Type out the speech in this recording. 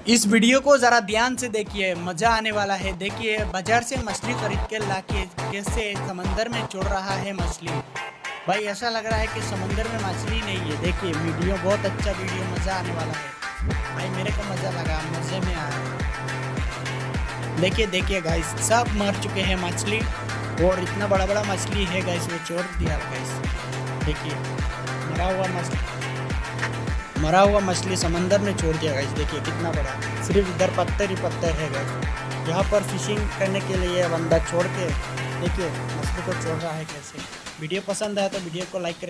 इस वीडियो को ज़रा ध्यान से देखिए, मज़ा आने वाला है। देखिए बाजार से मछली खरीद के लाके कैसे समंदर में छोड़ रहा है मछली। भाई ऐसा लग रहा है कि समंदर में मछली नहीं है। देखिए वीडियो बहुत अच्छा वीडियो, मज़ा आने वाला है भाई। मेरे को मज़ा लगा, मज़े में आया। देखिए देखिए गाइस, सब मर चुके हैं मछली, और इतना बड़ा बड़ा मछली है गाइस, वो छोड़ दिया गाइस। देखिए मरा हुआ मछली समंदर में छोड़ दिया गाइस। देखिए कितना बड़ा, सिर्फ इधर पत्थर ही पत्थर है गाइस। यहाँ पर फिशिंग करने के लिए बंदा छोड़ के देखिए मछली को छोड़ रहा है कैसे। वीडियो पसंद आया तो वीडियो को लाइक करें।